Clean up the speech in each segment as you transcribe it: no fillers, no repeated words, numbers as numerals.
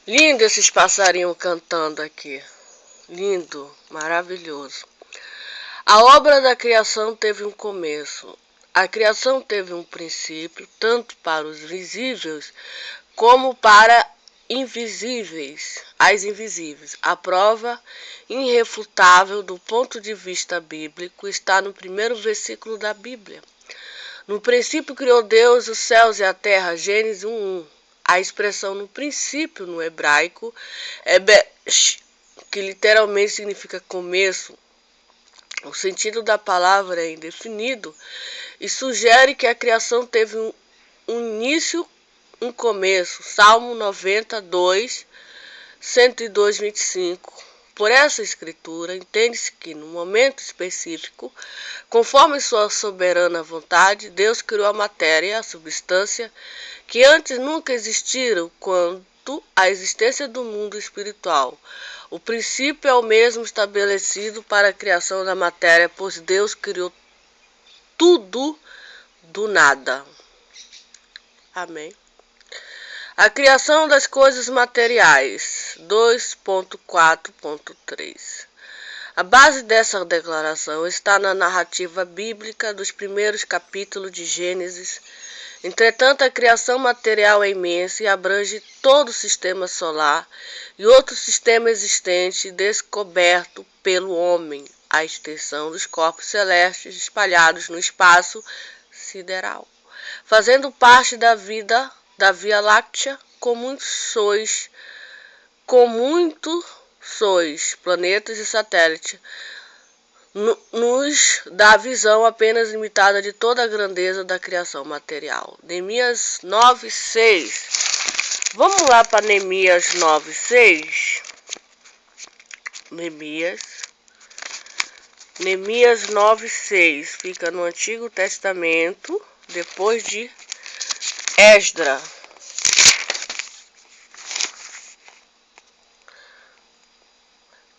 Lindo esses passarinhos cantando aqui. Lindo, maravilhoso. A obra da criação teve um começo. A criação teve um princípio, tanto para os visíveis como para as invisíveis. A prova irrefutável do ponto de vista bíblico está no primeiro versículo da Bíblia. No princípio criou Deus os céus e a terra, Gênesis 1:1. A expressão no princípio no hebraico é besh, que literalmente significa começo. O sentido da palavra é indefinido e sugere que a criação teve um início, um começo. Salmo 92, 102, 25. Por essa escritura, entende-se que, no momento específico, conforme sua soberana vontade, Deus criou a matéria, a substância, que antes nunca existiram quanto à existência do mundo espiritual. O princípio é o mesmo estabelecido para a criação da matéria, pois Deus criou tudo do nada. Amém. A criação das coisas materiais, 2.4.3. A base dessa declaração está na narrativa bíblica dos primeiros capítulos de Gênesis. Entretanto, a criação material é imensa e abrange todo o sistema solar e outro sistema existente descoberto pelo homem, a extensão dos corpos celestes espalhados no espaço sideral, fazendo parte da vida da Via Láctea, com muitos sóis, planetas e satélites, nos dá a visão apenas limitada de toda a grandeza da criação material. Neemias 9:6. Vamos lá para Neemias 9:6. Neemias 9:6 fica no Antigo Testamento, depois de Esdra.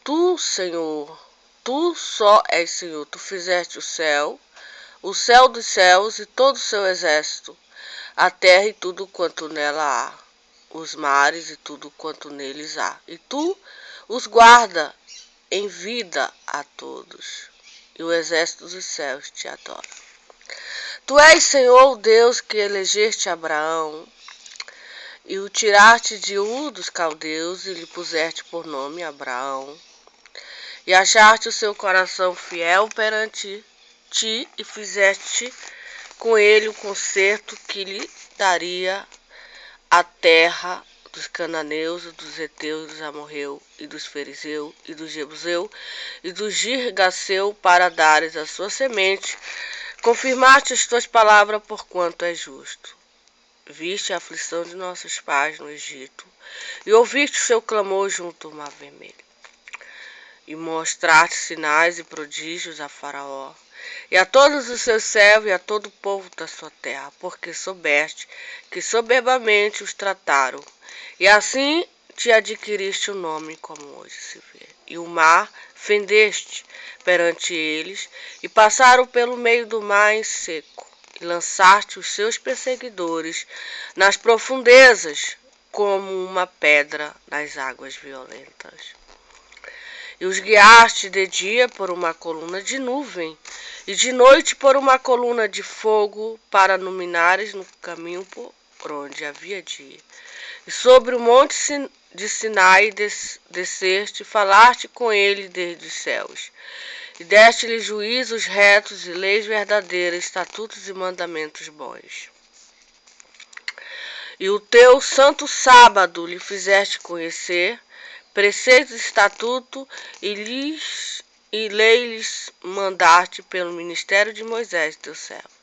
Tu, Senhor, tu só és Senhor. Tu fizeste o céu dos céus e todo o seu exército, a terra e tudo quanto nela há, os mares e tudo quanto neles há. E tu os guarda em vida a todos, e o exército dos céus te adora. Tu és, Senhor, o Deus que elegeste Abraão e o tiraste de Ur dos caldeus e lhe puseste por nome Abraão. E achaste o seu coração fiel perante ti e fizeste com ele o concerto que lhe daria a terra dos cananeus, dos heteus, dos amorreus, e dos fariseus, e dos jebuseus, e dos girgaseu, para dares a sua semente. Confirmaste as tuas palavras, porquanto é justo. Viste a aflição de nossos pais no Egito, e ouviste o seu clamor junto ao Mar Vermelho. E mostraste sinais e prodígios a Faraó, e a todos os seus servos e a todo o povo da sua terra, porque soubeste que soberbamente os trataram, e assim te adquiriste o nome, como hoje se vê. E o mar fendeste perante eles, e passaram pelo meio do mar em seco, e lançaste os seus perseguidores nas profundezas, como uma pedra nas águas violentas. E os guiaste de dia por uma coluna de nuvem, e de noite por uma coluna de fogo, para iluminares no caminho por onde havia dia. E sobre o monte de Sinai desceste, falaste com ele desde os céus. E deste-lhe juízos retos e leis verdadeiras, estatutos e mandamentos bons. E o teu santo sábado lhe fizeste conhecer, preceitos, estatuto e lei-lhes mandaste pelo ministério de Moisés, teu servo.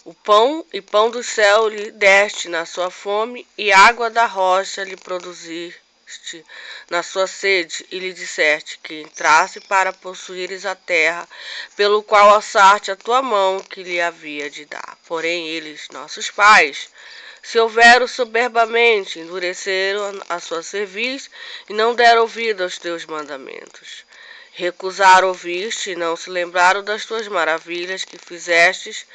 O pão do céu lhe deste na sua fome, e água da rocha lhe produziste na sua sede, e lhe disseste que entrasse para possuíres a terra, pelo qual alçaste a tua mão que lhe havia de dar. Porém eles, nossos pais, se houveram soberbamente, endureceram a sua cerviz e não deram ouvido aos teus mandamentos. Recusaram ouvir-te e não se lembraram das tuas maravilhas que fizestes,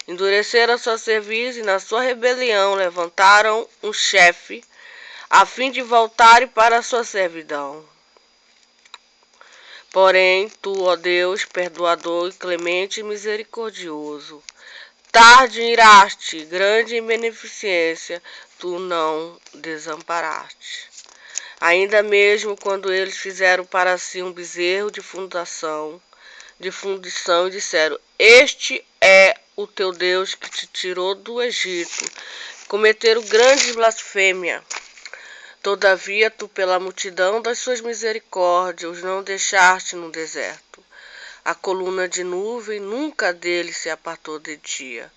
endureceram a sua cerviz e na sua rebelião levantaram um chefe a fim de voltarem para a sua servidão. Porém, tu, ó Deus, perdoador e clemente e misericordioso, tarde iraste, grande em beneficência, tu não desamparaste. Ainda mesmo quando eles fizeram para si um bezerro de fundição, e disseram: Este é o teu Deus que te tirou do Egito. Cometeram grande blasfêmia. Todavia, tu, pela multidão das suas misericórdias, os não deixaste no deserto. A coluna de nuvem nunca dele se apartou de dia,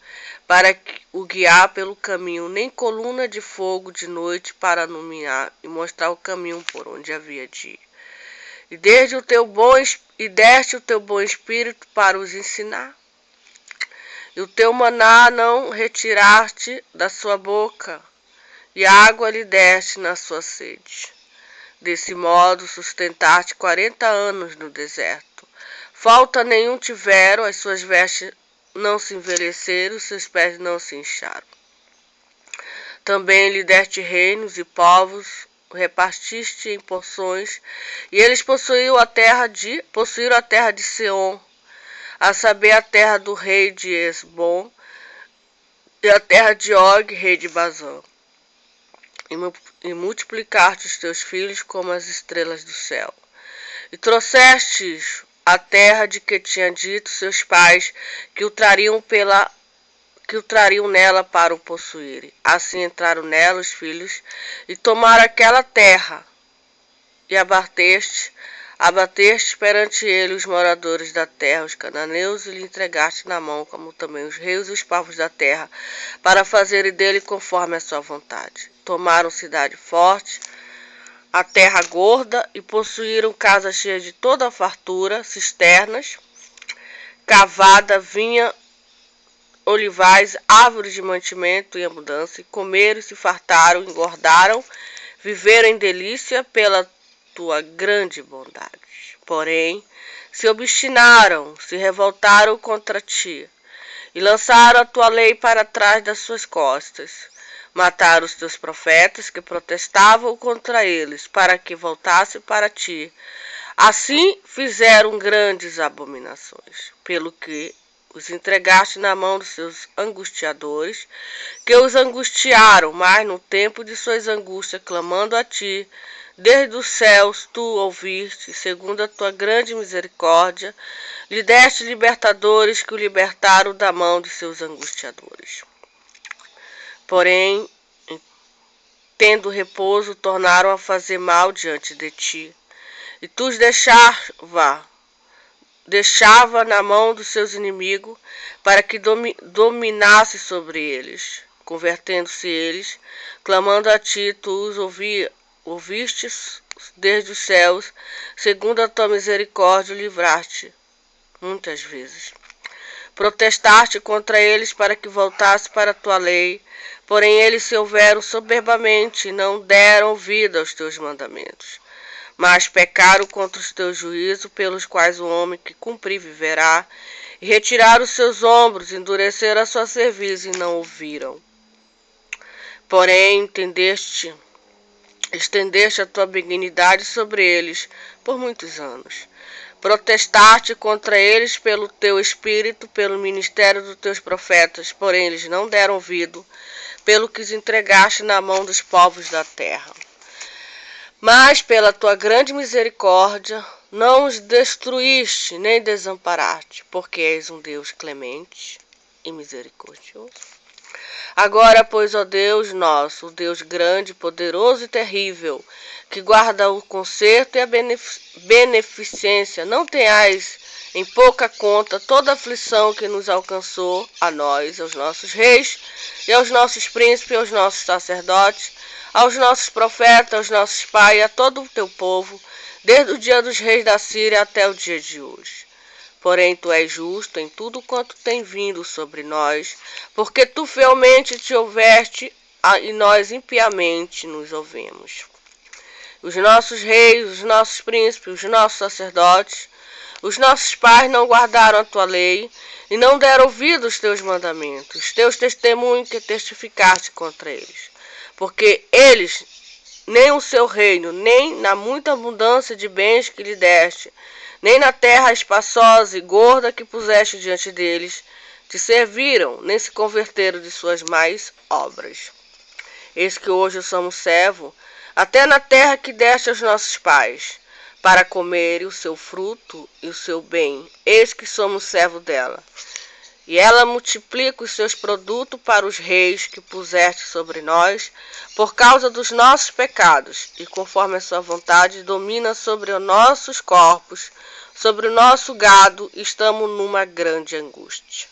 para o guiar pelo caminho, nem coluna de fogo de noite para iluminar e mostrar o caminho por onde havia de ir. E deste o teu bom espírito para os ensinar. E o teu maná não retiraste da sua boca, e água lhe deste na sua sede. Desse modo sustentaste 40 anos no deserto. Falta nenhum tiveram, as suas vestes não se envelheceram, os seus pés não se incharam. Também lhe deste reinos e povos, repartiste em porções, e eles possuíram a terra de Seom, a saber, a terra do rei de Esbom, e a terra de Og, rei de Bazã. E multiplicaste os teus filhos como as estrelas do céu. E trouxestes a terra de que tinha dito seus pais que o trariam nela para o possuírem. Assim entraram nela os filhos e tomaram aquela terra. E abateste perante ele os moradores da terra, os cananeus, e lhe entregaste na mão, como também os reis e os povos da terra, para fazerem dele conforme a sua vontade. Tomaram cidade forte, a terra gorda, e possuíram casas cheias de toda a fartura, cisternas, cavada, vinha, olivais, árvores de mantimento em abundância, e comeram, se fartaram, engordaram, viveram em delícia pela tua grande bondade. Porém, se obstinaram, se revoltaram contra ti, e lançaram a tua lei para trás das suas costas. Mataram os teus profetas que protestavam contra eles, para que voltassem para ti. Assim fizeram grandes abominações, pelo que os entregaste na mão dos seus angustiadores, que os angustiaram, mas no tempo de suas angústias, clamando a ti, desde os céus tu ouviste, segundo a tua grande misericórdia, lhe deste libertadores que o libertaram da mão de seus angustiadores. Porém, tendo repouso, tornaram a fazer mal diante de ti, e tu os deixava na mão dos seus inimigos, para que dominasse sobre eles. Convertendo-se eles, clamando a ti, tu os ouvistes desde os céus, segundo a tua misericórdia, livraste muitas vezes. Protestaste contra eles para que voltasse para a tua lei, porém eles se houveram soberbamente e não deram ouvido aos teus mandamentos. Mas pecaram contra os teus juízos, pelos quais o homem que cumprir viverá, e retiraram os seus ombros, endureceram a sua cerviz e não ouviram. Porém, estendeste a tua benignidade sobre eles por muitos anos. Protestaste contra eles pelo teu espírito, pelo ministério dos teus profetas, porém eles não deram ouvido, pelo que os entregaste na mão dos povos da terra. Mas pela tua grande misericórdia não os destruíste, nem desamparaste, porque és um Deus clemente e misericordioso. Agora, pois, ó Deus nosso, o Deus grande, poderoso e terrível, que guarda o conserto e a beneficência, não tenhais em pouca conta toda a aflição que nos alcançou, a nós, aos nossos reis, e aos nossos príncipes, e aos nossos sacerdotes, aos nossos profetas, aos nossos pais, e a todo o teu povo, desde o dia dos reis da Síria até o dia de hoje. Porém, tu és justo em tudo quanto tem vindo sobre nós, porque tu fielmente te houveste e nós impiamente nos ouvimos. Os nossos reis, os nossos príncipes, os nossos sacerdotes, os nossos pais não guardaram a tua lei e não deram ouvido aos teus mandamentos, os teus testemunhos que testificaste contra eles. Porque eles nem o seu reino, nem na muita abundância de bens que lhe deste, nem na terra espaçosa e gorda que puseste diante deles, te serviram, nem se converteram de suas más obras. Eis que hoje somos servo, até na terra que deste aos nossos pais, para comerem o seu fruto e o seu bem. Eis que somos servo dela. E ela multiplica os seus produtos para os reis que puseste sobre nós, por causa dos nossos pecados, e conforme a sua vontade domina sobre os nossos corpos, sobre o nosso gado, estamos numa grande angústia.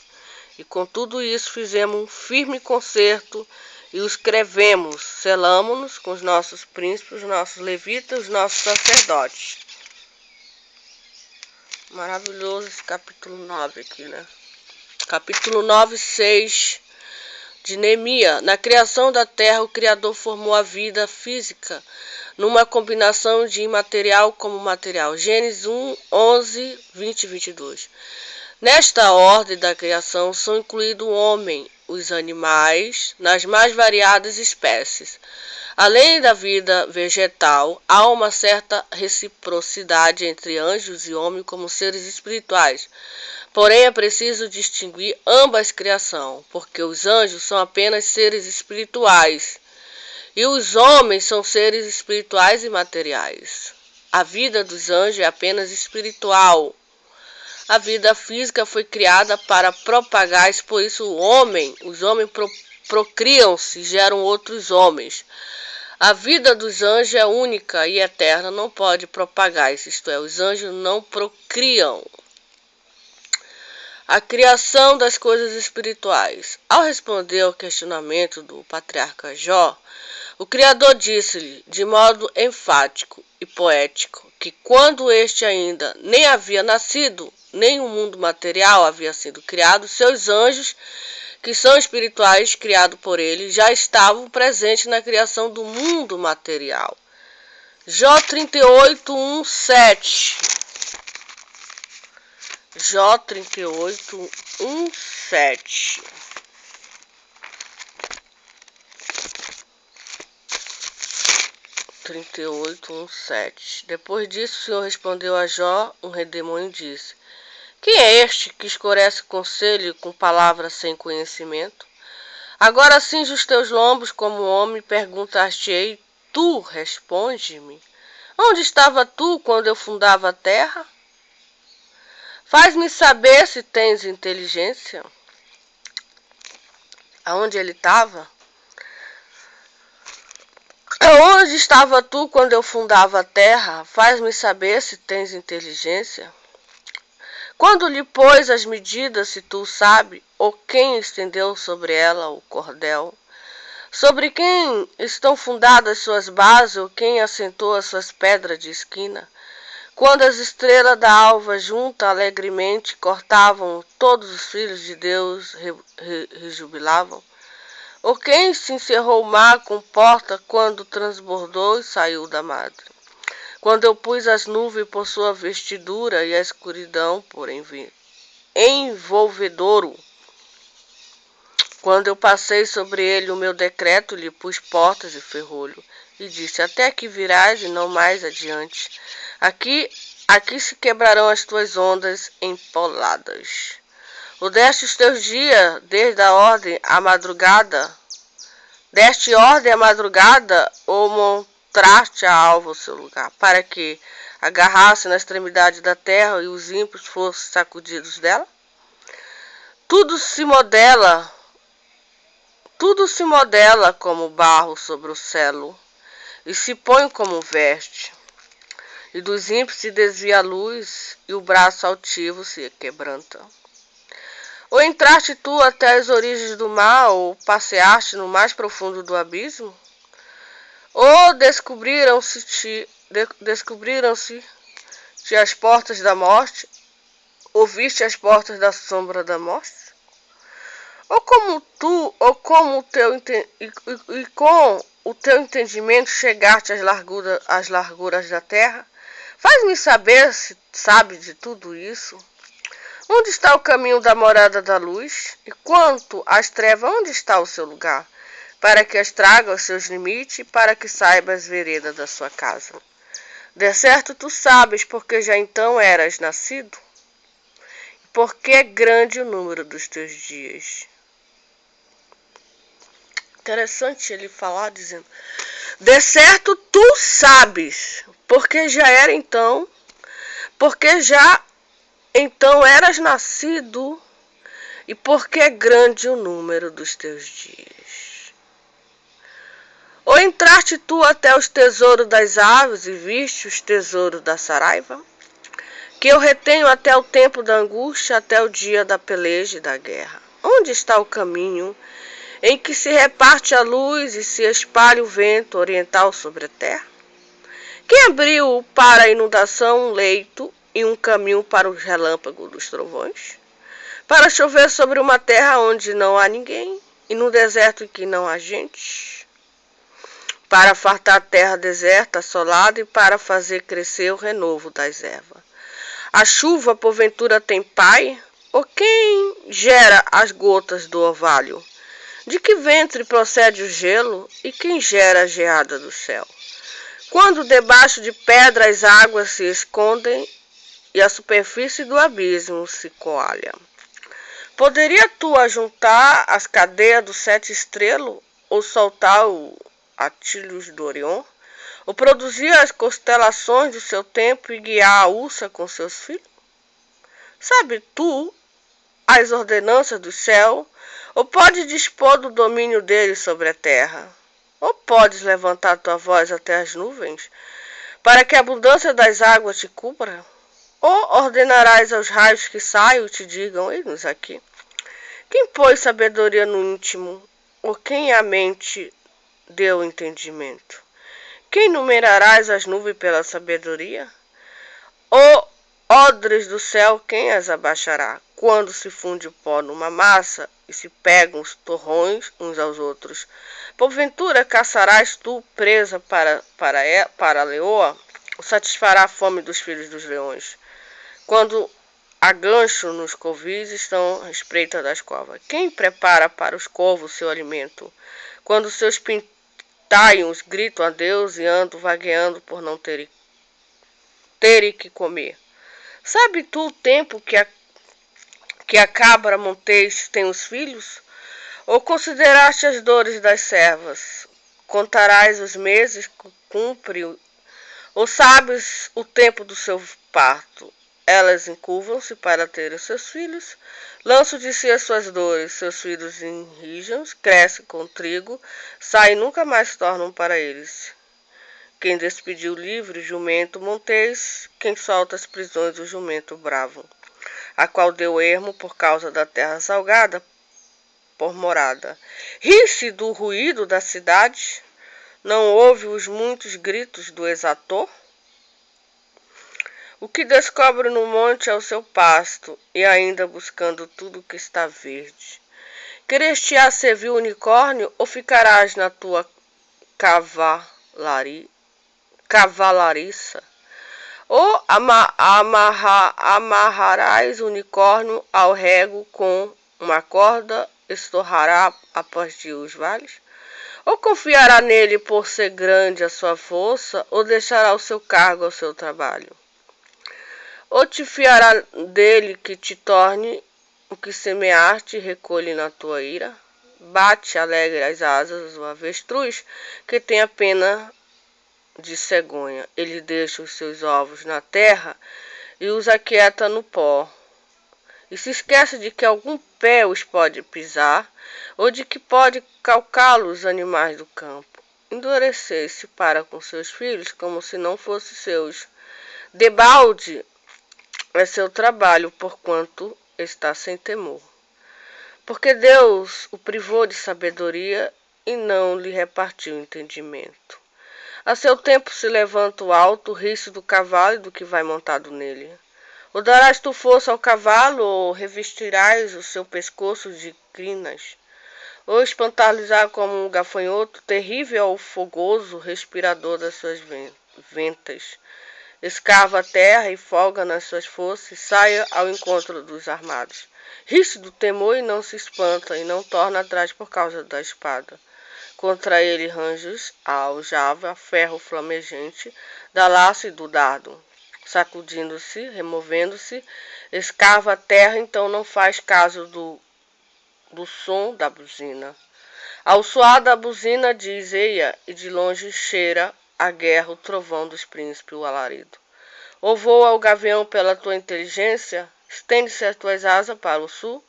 E com tudo isso fizemos um firme concerto e o escrevemos, selamos-nos com os nossos príncipes, os nossos levitas, os nossos sacerdotes. Maravilhoso esse capítulo 9 aqui, né? Capítulo 9, 6 de Neemias. Na criação da terra, o Criador formou a vida física numa combinação de imaterial como material. Gênesis 1, 11, 20 e 22. Nesta ordem da criação são incluídos o homem, os animais, nas mais variadas espécies. Além da vida vegetal, há uma certa reciprocidade entre anjos e homens como seres espirituais. Porém, é preciso distinguir ambas criações, porque os anjos são apenas seres espirituais e os homens são seres espirituais e materiais. A vida dos anjos é apenas espiritual. A vida física foi criada para propagar-se, por isso os homens procriam-se e geram outros homens. A vida dos anjos é única e eterna, não pode propagar-se, isto é, os anjos não procriam. A criação das coisas espirituais. Ao responder ao questionamento do patriarca Jó, o Criador disse-lhe, de modo enfático e poético, que quando este ainda nem havia nascido, nem o mundo material havia sido criado, seus anjos, que são espirituais, criados por ele, já estavam presentes na criação do mundo material. Jó 38, 1, 7. Jó 38, 1, 7. Depois disso, o Senhor respondeu a Jó, um redemoinho, e disse: Quem é este que escurece conselho com palavras sem conhecimento? Agora cinge os teus lombos como homem, perguntar-te-ei, tu responde-me. Onde estava tu quando eu fundava a terra? Faz-me saber se tens inteligência. Aonde ele estava? Onde estava tu quando eu fundava a terra? Faz-me saber se tens inteligência. Quando lhe pôs as medidas, se tu sabe, ou quem estendeu sobre ela o cordel? Sobre quem estão fundadas suas bases, ou quem assentou as suas pedras de esquina? Quando as estrelas da alva juntas alegremente cortavam, todos os filhos de Deus rejubilavam. Ou quem se encerrou o mar com porta quando transbordou e saiu da madre? Quando eu pus as nuvens por sua vestidura e a escuridão por envolvedouro. Quando eu passei sobre ele o meu decreto, lhe pus portas e ferrolho. E disse, até que virás e não mais adiante. Aqui se quebrarão as tuas ondas empoladas. O deste os teus dias, desde a ordem à madrugada. Deste ordem à madrugada, ou montraste a alva o seu lugar, para que agarrasse na extremidade da terra e os ímpios fossem sacudidos dela? Tudo se modela como barro sobre o selo, e se põe como veste. E dos ímpios se desvia a luz, e o braço altivo se quebranta. Ou entraste tu até as origens do mar, ou passeaste no mais profundo do abismo? Ou descobriram-se-te as portas da morte? Ou viste as portas da sombra da morte? Ou com o teu entendimento chegaste às larguras da terra? Faz-me saber se sabe de tudo isso. Onde está o caminho da morada da luz? E quanto às trevas, onde está o seu lugar? para que as traga aos seus limites e para que saiba as veredas da sua casa. De certo tu sabes, porque já então eras nascido, porque é grande o número dos teus dias. Interessante ele falar dizendo, de certo tu sabes, porque já era então, porque já então eras nascido, e porque é grande o número dos teus dias. Ou entraste tu até os tesouros das aves e viste os tesouros da saraiva? Que eu retenho até o tempo da angústia, até o dia da peleja e da guerra. Onde está o caminho em que se reparte a luz e se espalha o vento oriental sobre a terra? Quem abriu para a inundação um leito e um caminho para os relâmpagos dos trovões? Para chover sobre uma terra onde não há ninguém e num deserto em que não há gente? Para fartar a terra deserta, assolada e para fazer crescer o renovo das ervas. A chuva, porventura, tem pai? Ou quem gera as gotas do orvalho? De que ventre procede o gelo e quem gera a geada do céu? Quando debaixo de pedra as águas se escondem e a superfície do abismo se coalha. Poderia tu ajuntar as cadeias do sete estrelo ou soltar o Atílios do Orion? Ou produzir as constelações do seu tempo e guiar a ursa com seus filhos? Sabe tu as ordenanças do céu? Ou podes dispor do domínio dele sobre a terra? Ou podes levantar tua voz até as nuvens, para que a abundância das águas te cubra? Ou ordenarás aos raios que saiam e te digam, eis-nos aqui? Quem pôs sabedoria no íntimo? Ou quem à mente deu entendimento? Quem numerarás as nuvens pela sabedoria? Ou odres do céu, quem as abaixará? Quando se funde o pó numa massa e se pegam os torrões uns aos outros, porventura caçarás tu presa para a leoa? Ou satisfará a fome dos filhos dos leões? Quando a gancho nos covis estão à espreita das covas. Quem prepara para os corvos seu alimento? Quando seus pintaios gritam a Deus e andam vagueando por não terem que comer. Sabe tu o tempo que a cabra montês tem os filhos? Ou consideraste as dores das servas? Contarás os meses que cumpre? Ou sabes o tempo do seu parto? Elas encurvam-se para ter os seus filhos, lançam de si as suas dores, seus filhos enrijam, crescem com trigo, saem e nunca mais tornam para eles. Quem despediu livre, jumento montês, quem solta as prisões, o jumento bravo, a qual deu ermo por causa da terra salgada, por morada. Ri-se do ruído da cidade, não ouve os muitos gritos do exator? O que descobre no monte é o seu pasto, e ainda buscando tudo que está verde. Queres-te-á servir o unicórnio, ou ficarás na tua cavalariça? Ou amarrarás o unicórnio ao rego com uma corda, estorrará após ti os vales? Ou confiará nele por ser grande a sua força, ou deixará o seu cargo ao seu trabalho? Ou te fiará dele que te torne o que semeaste e recolhe na tua ira? Bate alegre as asas o avestruz, que tem a pena de cegonha. Ele deixa os seus ovos na terra e os aquieta no pó. E se esquece de que algum pé os pode pisar, ou de que pode calcá-lo os animais do campo. Endurecer-se para com seus filhos como se não fossem seus. Debalde é seu trabalho, porquanto está sem temor. Porque Deus o privou de sabedoria e não lhe repartiu entendimento. A seu tempo se levanta o alto, ri-se do cavalo e do que vai montado nele. Ou darás tu força ao cavalo, ou revestirás o seu pescoço de crinas, ou espantar-lhes-á como um gafanhoto, terrível ao fogoso respirador das suas ventas. Escava a terra e folga nas suas forças, e saia ao encontro dos armados. Ri-se do temor e não se espanta, e não torna atrás por causa da espada. contra ele ranjos, a aljava, ferro flamejante, da laço e do dardo. Sacudindo-se, removendo-se, escava a terra, então não faz caso do som da buzina. Ao soar da buzina diz, eia, e de longe cheira a guerra, o trovão dos príncipes, o alarido. Ou voa o gavião pela tua inteligência, estende-se as tuas asas para o sul,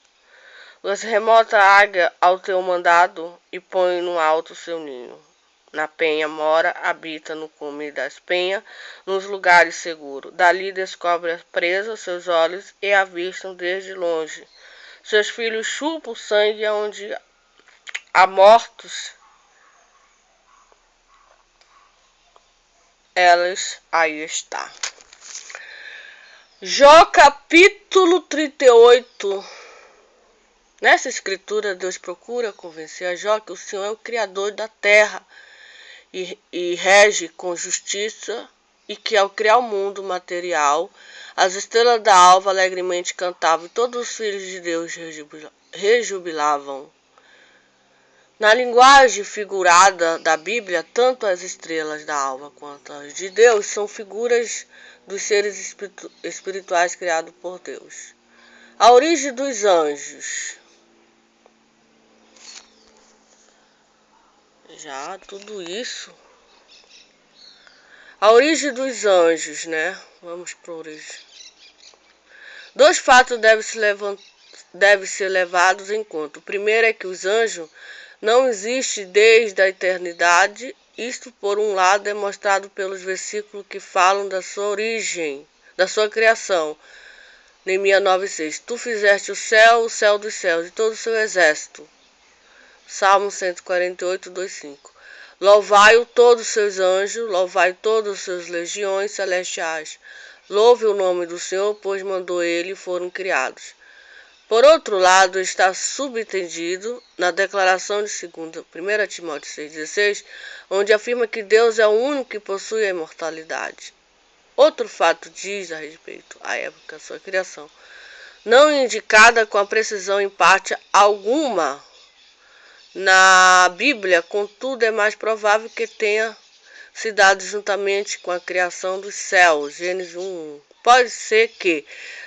as remota águia ao teu mandado, e põe no alto seu ninho. Na penha mora, habita no cume das penhas, nos lugares seguros. Dali descobre a presa, seus olhos e avistam desde longe. Seus filhos chupam o sangue onde há mortos, elas aí está. Jó capítulo 38. Nessa escritura, Deus procura convencer a Jó que o Senhor é o Criador da terra e rege com justiça, e que ao criar o mundo material, as estrelas da alva alegremente cantavam e todos os filhos de Deus rejubilavam. Na linguagem figurada da Bíblia, tanto as estrelas da alva quanto as de Deus são figuras dos seres espirituais criados por Deus. A origem dos anjos. Já tudo isso. A origem dos anjos, né? Vamos para a origem. Dois fatos devem ser levados em conta. O primeiro é que os anjos não existem desde a eternidade. Isto, por um lado, é mostrado pelos versículos que falam da sua origem, da sua criação. Neemias 9,6. Tu fizeste o céu dos céus, e todo o seu exército. Salmo 148, 2,5. Louvai-o todos os seus anjos, louvai todas as suas legiões celestiais. Louve o nome do Senhor, pois mandou ele e foram criados. Por outro lado, está subentendido na declaração de 1 Timóteo 6,16, onde afirma que Deus é o único que possui a imortalidade. Outro fato diz a respeito à época da sua criação, não indicada com a precisão em parte alguma na Bíblia, contudo é mais provável que tenha se dado juntamente com a criação dos céus. Gênesis 1:1. Pode ser que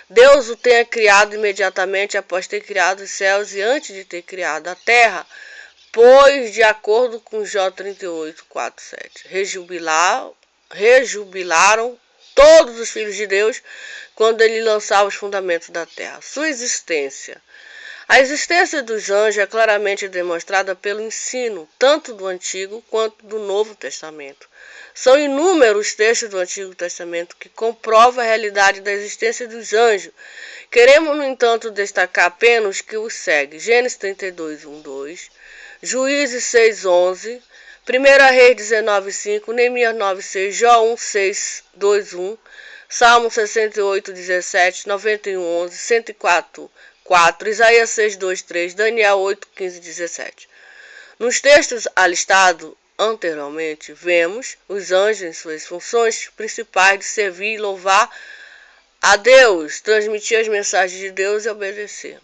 Deus o tenha criado imediatamente após ter criado os céus e antes de ter criado a terra, pois, de acordo com Jó 38, 4, 7, rejubilaram todos os filhos de Deus quando ele lançava os fundamentos da terra. Sua existência. A existência dos anjos é claramente demonstrada pelo ensino, tanto do Antigo quanto do Novo Testamento. São inúmeros textos do Antigo Testamento que comprovam a realidade da existência dos anjos. Queremos, no entanto, destacar apenas que os segue. Gênesis 32, 1, 2, Juízes 6, 11, 1 Reis 19, 5, Neemias 9, 6, Jó 1, 6, 2, 1, Salmo 68, 17, 91, 11, 104, 4, Isaías 6, 2, 3, Daniel 8, 15, 17. Nos textos alistados anteriormente, vemos os anjos em suas funções principais de servir e louvar a Deus, transmitir as mensagens de Deus e obedecer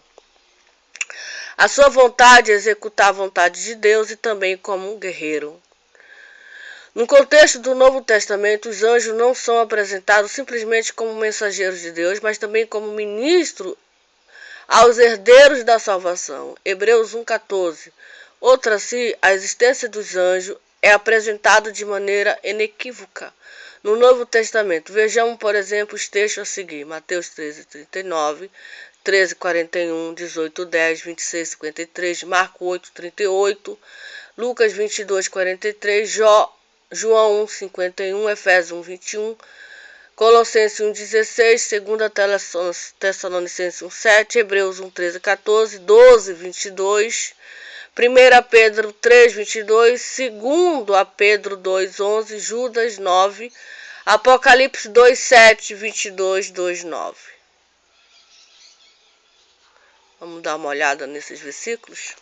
a sua vontade, executar a vontade de Deus e também como um guerreiro. No contexto do Novo Testamento, os anjos não são apresentados simplesmente como mensageiros de Deus, mas também como ministros aos herdeiros da salvação. Hebreus 1,14. Outra assim, a existência dos anjos é apresentada de maneira inequívoca no Novo Testamento. Vejamos, por exemplo, os textos a seguir. Mateus 13, 39, 13, 41, 18, 10, 26, 53, Marcos 8, 38, Lucas 22, 43, João 1, 51, Efésios 1, 21, Colossenses 1,16, 2 Tessalonicenses 1,7, Hebreus 1, 13, 14, 12, 22, 1 Pedro 3, 22, 2 Pedro 2, 11, Judas 9, Apocalipse 2, 7, 22, 2, 9. Vamos dar uma olhada nesses versículos?